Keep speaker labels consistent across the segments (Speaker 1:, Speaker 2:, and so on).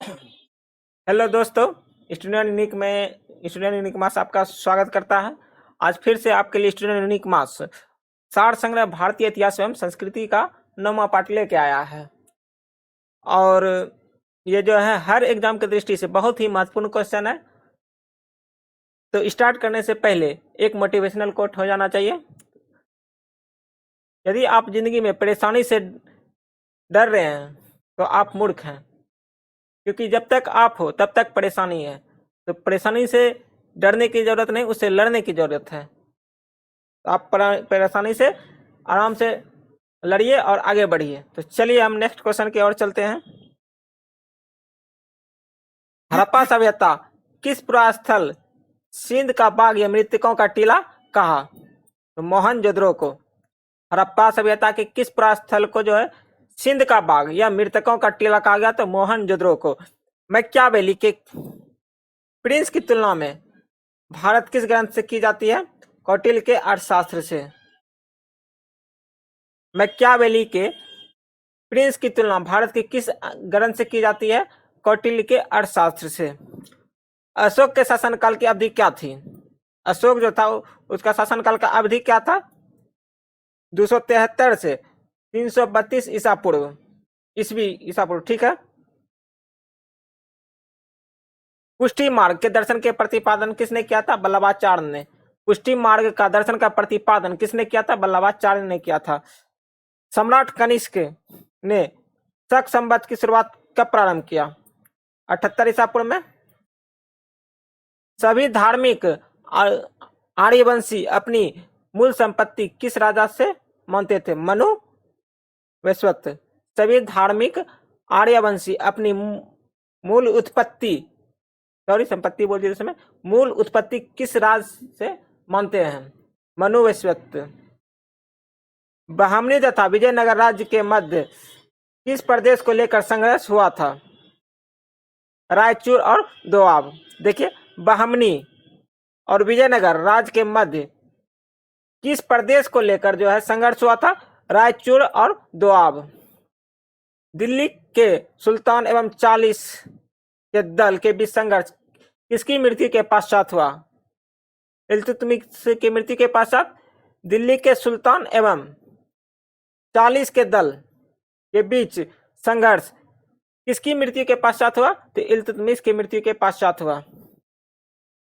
Speaker 1: Hello दोस्तों, student unique मास आपका स्वागत करता है। आज फिर से आपके लिए स्टूडेंट यूनिक मास सार संग्रह भारतीय इतिहास एवं संस्कृति का 9वां पार्ट लेके आया है। और ये जो है हर एग्जाम की दृष्टि से बहुत ही महत्वपूर्ण क्वेश्चन है। तो स्टार्ट करने से पहले एक मोटिवेशनल कोट हो जाना चाहिए। यदि आप जिंदगी में परेशानी से डर रहे हैं तो आप मूर्ख हैं, क्योंकि जब तक आप हो तब तक परेशानी है। तो परेशानी से डरने की जरूरत नहीं, उससे लड़ने की जरूरत है। तो आप परेशानी से आराम से लड़िए और आगे बढ़िए। तो चलिए हम नेक्स्ट क्वेश्चन की ओर चलते हैं। हड़प्पा सभ्यता किस पुरास्थल सिंध का बाग या मृतकों का टीला कहा? तो मोहनजोदड़ो को। हड़प्पा सभ्यता के किस पुरास्थल को जो है सिंध का बाग या मृतकों का टीला कहा गया? तो मोहनजोदड़ो को। मैकियावेली के प्रिंस की तुलना में भारत किस ग्रंथ से की जाती है? कौटिल्य के अर्थशास्त्र से। मैकियावेली के प्रिंस की तुलना भारत के किस ग्रंथ से की जाती है? कौटिल्य के अर्थशास्त्र से। अशोक के शासनकाल की अवधि क्या थी? अशोक जो था उसका शासनकाल का अवधि क्या था? 273 से 332 ईसा पूर्व ईसा पूर्व। ठीक है। पुष्टि मार्ग के दर्शन के प्रतिपादन किसने किया था? वल्लभाचार्य ने। पुष्टि मार्ग का दर्शन का प्रतिपादन किसने किया था? वल्लभाचार्य ने किया था। सम्राट कनिष्क ने शक संवत की शुरुआत कब प्रारंभ किया? 78 ईसा पूर्व में। सभी धार्मिक आर्यवंशी अपनी मूल संपत्ति किस राजा से मानते थे? मनु वैश्वत। सभी धार्मिक आर्यवंशी अपनी मूल उत्पत्ति संपत्ति बोल दिया समय मूल उत्पत्ति किस राज से मानते हैं? मनु वैश्वत। बहमनी तथा विजयनगर राज्य के मध्य किस प्रदेश को लेकर संघर्ष हुआ था? रायचूर और दोआब। देखिए, बहमनी और विजयनगर राज्य के मध्य किस प्रदेश को लेकर जो है संघर्ष हुआ था? रायचूर और दोआब। दिल्ली के सुल्तान एवं 40 के दल के बीच संघर्ष किसकी मृत्यु के पश्चात हुआ? इल्तुतमिश की मृत्यु के पश्चात दिल्ली के सुल्तान एवं 40 के दल के बीच संघर्ष किसकी मृत्यु के पश्चात हुआ? तो इल्तुतमिश की मृत्यु के पश्चात हुआ।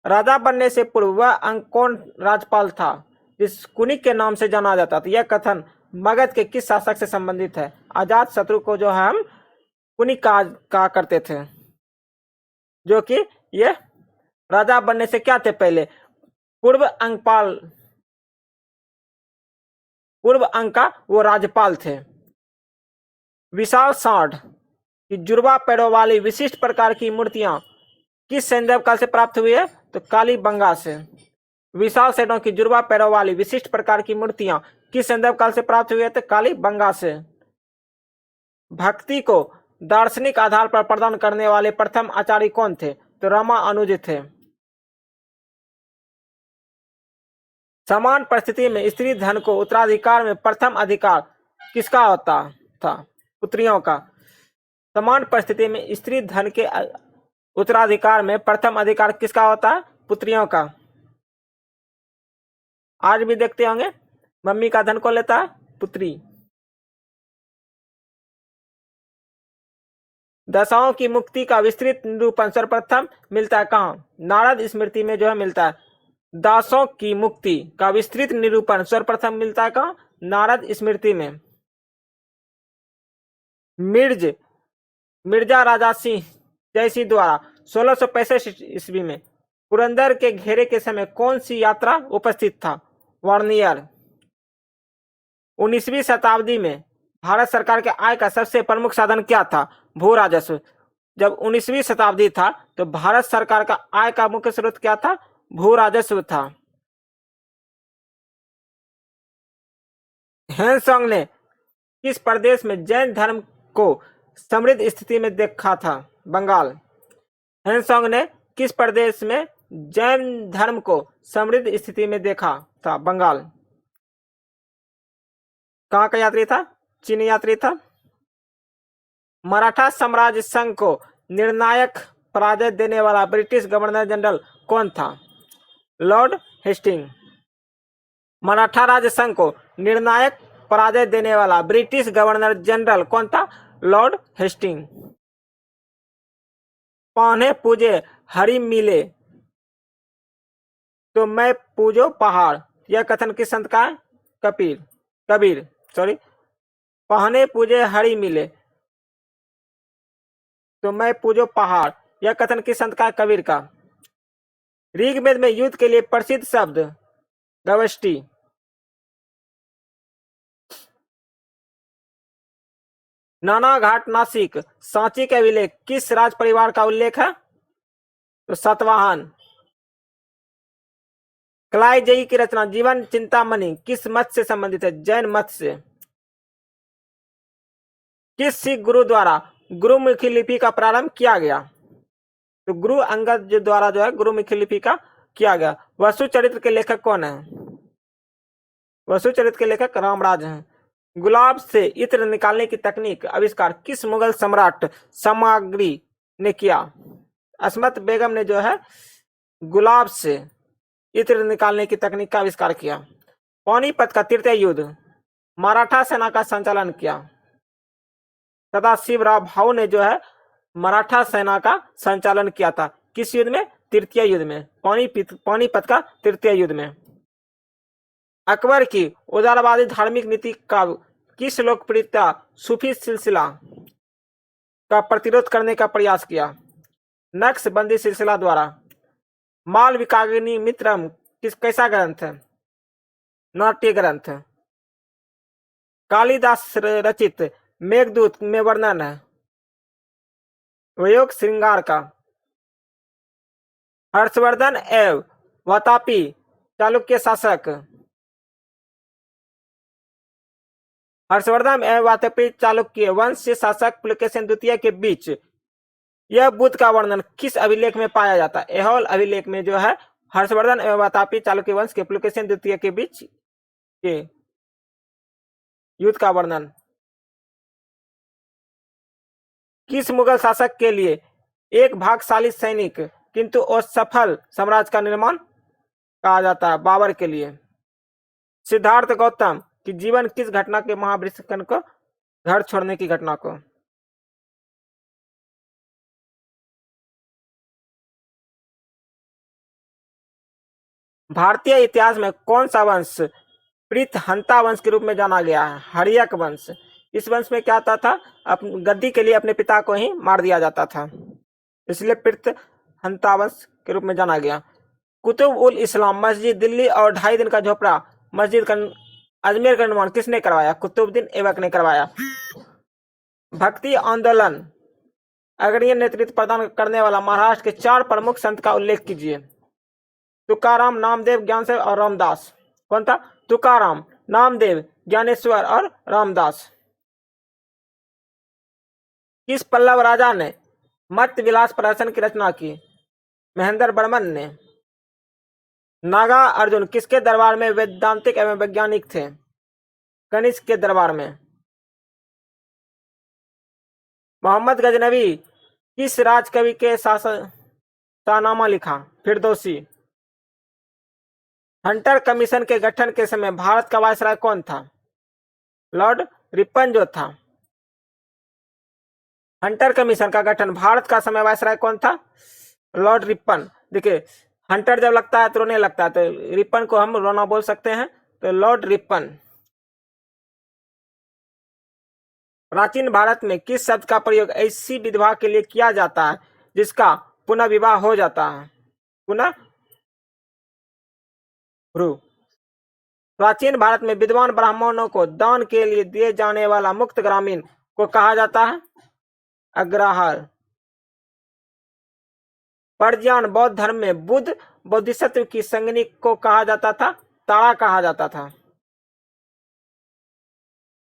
Speaker 1: राजा बनने से पूर्व वह अंग कौन राजपाल था जिस कुनिक के नाम से जाना जाता था? यह कथन मगध के किस शासक से संबंधित है? अजात शत्रु को जो है हम कुनिक कहा करते थे, जो कि ये राजा बनने से क्या थे? पहले पूर्व अंग का वो राज्यपाल थे। विशाल सांड की जुड़वा पैरों वाली विशिष्ट प्रकार की मूर्तियां किस सैंधव काल से प्राप्त हुई है? तो कालीबंगा से। विशाल सेठों की जुड़वा पैरों वाली विशिष्ट प्रकार की मूर्तियां किस सैंधव काल से प्राप्त हुई है? तो कालीबंगा से। भक्ति को दार्शनिक आधार पर प्रदान करने वाले प्रथम आचार्य कौन थे? तो रामानुज थे। समान परिस्थिति में स्त्री धन को उत्तराधिकार में प्रथम अधिकार किसका होता था? पुत्रियों का। समान परिस्थिति में स्त्री धन के उत्तराधिकार में प्रथम अधिकार किसका होता है? पुत्रियों का। आज भी देखते होंगे मम्मी का धन कौन लेता है? पुत्री। दशाओं की मुक्ति का विस्तृत निरूपण सर्वप्रथम मिलता है कहाँ? नारद स्मृति में जो है मिलता है। दासों की मुक्ति का विस्तृत निरूपण सर्वप्रथम मिलता है कहाँ? नारद स्मृति में। मिर्जा राजा सिंह जयसिंह द्वारा 1665 ईस्वी में पुरंदर के घेरे के समय कौन सी यात्रा उपस्थित था? वार्नियर। 19वीं शताब्दी में भारत सरकार के आय का सबसे प्रमुख साधन क्या था? भू राजस्व। जब 19वीं शताब्दी था तो भारत सरकार का आय का मुख्य स्रोत क्या था? भू राजस्व था। हेनसोंग ने किस प्रदेश में जैन धर्म को समृद्ध स्थिति में देखा था? बंगाल। हेनसोंग ने किस प्रदेश में जैन धर्म को समृद्ध स्थिति में देखा था? बंगाल। कहाँ का यात्री था? चीनी यात्री था। मराठा साम्राज्य संघ को निर्णायक पराजय देने वाला ब्रिटिश गवर्नर जनरल कौन था? Lord Hasting. मराठा राज्य संघ को निर्णायक पराजय देने वाला ब्रिटिश गवर्नर जनरल कौन था? Lord Hastings. पौने पूजे हरि मिले तो मैं पूजो पहाड़, यह कथन किस संत का है? कबीर। पहने पूजे हरि मिले तो मैं पूजो पहाड़, यह कथन किस संत का है? कबीर का। ऋग्वेद में युद्ध के लिए प्रसिद्ध शब्द गवष्टि। नाना घाट नासिक सांची के अभिलेख किस राज परिवार का उल्लेख है? तो सातवाहन। कलाई जयी की रचना जीवन चिंतामणि किस मत से संबंधित है? जैन मत से। किस सिख गुरु द्वारा गुरुमुखी लिपि का प्रारंभ किया गया? तो गुरु अंगद द्वारा जो है गुरुमुखी लिपि का किया गया। वसु चरित्र के लेखक कौन है? वसु चरित्र के लेखक रामराज हैं। गुलाब से इत्र निकालने की तकनीक आविष्कार किस मुगल सम्राट सामग्री ने किया? असमत बेगम ने जो है गुलाब से इत्र निकालने की तकनीक का आविष्कार किया। पानीपत का तृतीय युद्ध मराठा सेना का संचालन किया। सदाशिवराव भाऊ ने जो है मराठा सेना का संचालन किया था। किस युद्ध में? तृतीय युद्ध में, पानीपत का तृतीय युद्ध में। अकबर की उदारवादी धार्मिक नीति का किस लोकप्रियता सूफी सिलसिला का प्रतिरोध करने का प्रयास किया? नक्शबंदी सिलसिला द्वारा। मालविकाग्नि मित्रम कैसा ग्रंथ है? नाट्य ग्रंथ। कालिदास रचित मेघदूत में वर्णन है वयोग श्रृंगार का। हर्षवर्धन एवं वातापी चालुक्य शासक हर्षवर्धन एवं वातापी चालुक्य वंश के शासक पुलकेशिन द्वितीय के बीच यह बुद्ध का वर्णन किस अभिलेख में पाया जाता है? ऐहोल अभिलेख में जो है हर्षवर्धन एवं वातापी चालुक्य वंश के पुलकेशिन द्वितीय के बीच के युद्ध का वर्णन। किस मुगल शासक के लिए एक भागशाली सैनिक किंतु असफल साम्राज्य का निर्माण कहा जाता है? बाबर के लिए। सिद्धार्थ गौतम की जीवन किस घटना के महावृषकन को घर छोड़ने की घटना को? भारतीय इतिहास में कौन सा वंश प्रीतहंता वंश के रूप में जाना गया है? हर्यक वंश। इस वंश में क्या होता था? गद्दी के लिए अपने पिता को ही मार दिया जाता था, इसलिए प्रीतहंता वंश के रूप में जाना गया। कुतुब उल इस्लाम मस्जिद दिल्ली और 2.5 दिन का झोपड़ा मस्जिद का अजमेर का निर्माण किसने करवाया? कुतुबुद्दीन ऐबक ने करवाया। भक्ति आंदोलन अग्रणी नेतृत्व प्रदान करने वाला महाराष्ट्र के 4 प्रमुख संत का उल्लेख कीजिए। तुकाराम, नामदेव, ज्ञानेश्वर और रामदास। कौन था? तुकाराम, नामदेव, ज्ञानेश्वर और रामदास। किस पल्लव राजा ने मत विलास प्रदर्शन की रचना की? महेंद्र वर्मन ने। नागा अर्जुन किसके दरबार में वैदांतिक एवं वैज्ञानिक थे? कनिष्क के दरबार में। मोहम्मद गजनवी किस राजकवि के शाहनामा लिखा? फिरदौसी। हंटर कमीशन के गठन के समय भारत का वायसराय कौन था? लॉर्ड रिपन जो था। हंटर कमीशन का गठन भारत का समय वायसराय कौन था? Lord Ripon. देखिए हंटर जब लगता है तो रोने लगता है, तो रिपन को हम रोना बोल सकते हैं, तो लॉर्ड रिपन। प्राचीन भारत में किस शब्द का प्रयोग ऐसी विधवा के लिए किया जाता है जिसका पुनः विवाह हो जाता है? पुनः भ्रू। प्राचीन भारत में विद्वान ब्राह्मणों को दान के लिए दिए जाने वाला मुक्त ग्रामीण को कहा जाता है? अग्रहार। पर्जियान बौद्ध धर्म में बुद्ध बोधिसत्व की संगनी को कहा जाता था? तारा कहा जाता था।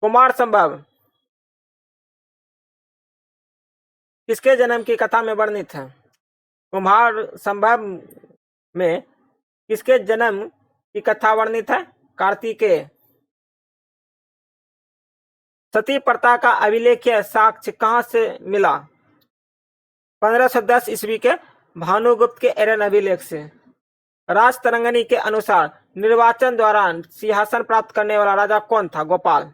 Speaker 1: कुमार संभव किसके जन्म की कथा में वर्णित है? कुमार संभव में किसके जन्म की कथा वर्णित है? कार्तिकेय। सती प्रथा का अभिलेखीय साक्ष्य कहां से मिला? 1510 ईस्वी के भानुगुप्त के एरन अभिलेख से। राजतरंगिणी के अनुसार निर्वाचन द्वारा सिंहासन प्राप्त करने वाला राजा कौन था? गोपाल।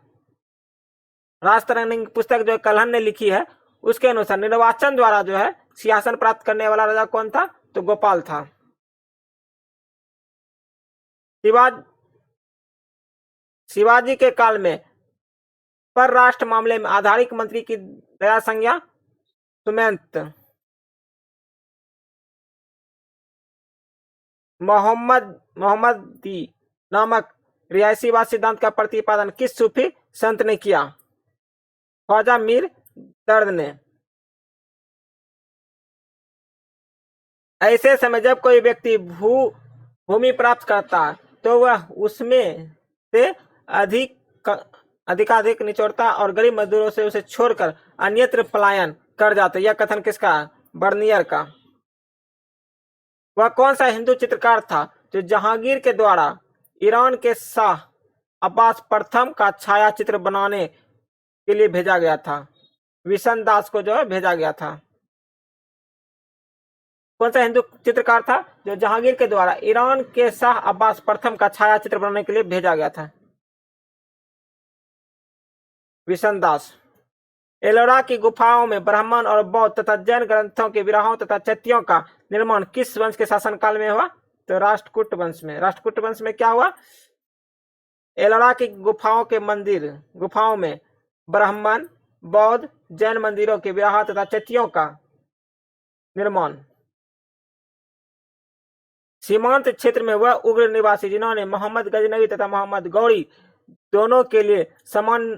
Speaker 1: राजतरंगिणी की पुस्तक जो कल्हण ने लिखी है उसके अनुसार निर्वाचन द्वारा जो है सिंहासन प्राप्त करने वाला राजा कौन था? तो गोपाल था। शिवाजी के काल में परराष्ट्र मामले में आधिकारिक मंत्री की दया संज्ञा सुमंत मोहम्मदी नामक रिहायशीवाद सिद्धांत का प्रतिपादन किस सूफी संत ने किया? ख्वाजा मीर दर्द ने। ऐसे समय जब कोई व्यक्ति भूमि प्राप्त करता है तो वह उसमें से अधिकाधिक निचोड़ता और गरीब मजदूरों से उसे छोड़कर अन्यत्र पलायन कर जाता। यह कथन किसका? बर्नियर का। वह कौन सा हिंदू चित्रकार था जो जहांगीर के द्वारा ईरान के शाह अब्बास प्रथम का छाया चित्र बनाने के लिए भेजा गया था? विशन दास को जो है भेजा गया था। कौन सा हिंदू चित्रकार था जो जहांगीर के द्वारा ईरान के शाह अब्बास प्रथम का छाया चित्र बनाने के लिए भेजा गया था? विशन दास। एलोरा की गुफाओं में ब्राह्मण और बौद्ध तथा जैन ग्रंथों के विराहों तथा चैत्यों का निर्माण किस वंश के शासनकाल में हुआ? तो राष्ट्रकूट वंश में। राष्ट्रकूट वंश में क्या हुआ? एलोरा की गुफाओं में ब्राह्मण, बौद्ध, जैन मंदिरों के विराह तथा चैत्यों का निर्माण। सीमांत क्षेत्र में वह उग्र निवासी जिन्होंने मोहम्मद गजनवी तथा मोहम्मद गौरी दोनों के लिए समान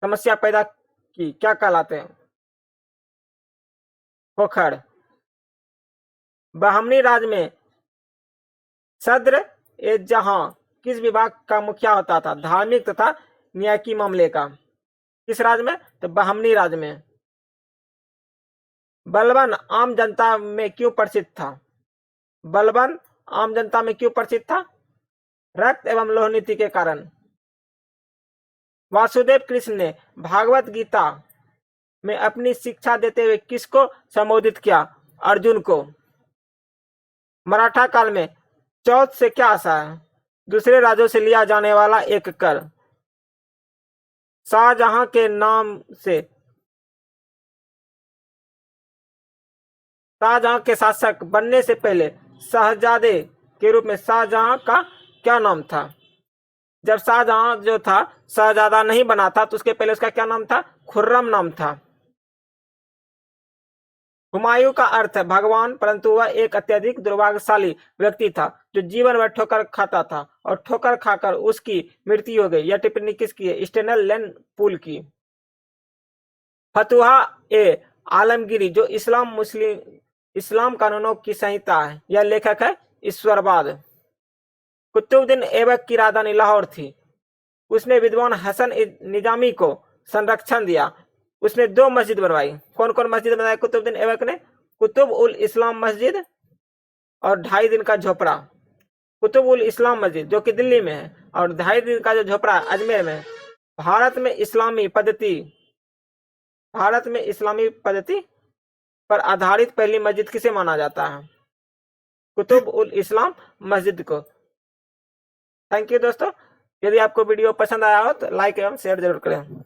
Speaker 1: समस्या पैदा की, क्या कहलाते हैं? खोखर। बहमनी राज में सद्र ए जहां किस विभाग का मुखिया होता था? धार्मिक तथा न्यायिक मामले का। किस राज में? तो बहमनी राज में। बलबन आम जनता में क्यों प्रसिद्ध था? बलबन आम जनता में क्यों प्रसिद्ध था? रक्त एवं लौह नीति के कारण। वासुदेव कृष्ण ने भागवत गीता में अपनी शिक्षा देते हुए किसको संबोधित किया? अर्जुन को। मराठा काल में चौथ से क्या आशा है? दूसरे राज्यों से लिया जाने वाला एक कर। शाहजहां के नाम से शाहजहां के शासक बनने से पहले शहजादे के रूप में शाहजहां का क्या नाम था? जब शाहजहां जो था शहजादा नहीं बना था तो उसके पहले उसका क्या नाम था? खुर्रम नाम था। हुमायूं का अर्थ है भगवान, परंतु वह एक अत्यधिक दुर्भाग्यशाली व्यक्ति था जो जीवन भर ठोकर खाता था और ठोकर खाकर उसकी मृत्यु हो गई। यह टिप्पणी किसकी है? स्टेनल लेन पुल की। फतुहा ए आलमगीरी जो इस्लाम कानूनों की संहिता है, यह लेखक है ईश्वरवाद। कुतुबुद्दीन ऐबक की राजधानी लाहौर थी। उसने विद्वान हसन निजामी को संरक्षण दिया। उसने 2 मस्जिद बनवाई। कौन कौन मस्जिद बनवाई कुतुबुद्दीन ऐबक ने? कुतुब उल इस्लाम मस्जिद और 2.5 दिन का झोपड़ा। कुतुब उल इस्लाम मस्जिद जो कि दिल्ली में है और 2.5 दिन का जो झोपड़ा अजमेर में। भारत में इस्लामी पद्धति पर आधारित पहली मस्जिद किसे माना जाता है? कुतुब उल इस्लाम मस्जिद को। थैंक यू दोस्तों। यदि आपको वीडियो पसंद आया हो तो लाइक एवं शेयर जरूर करें।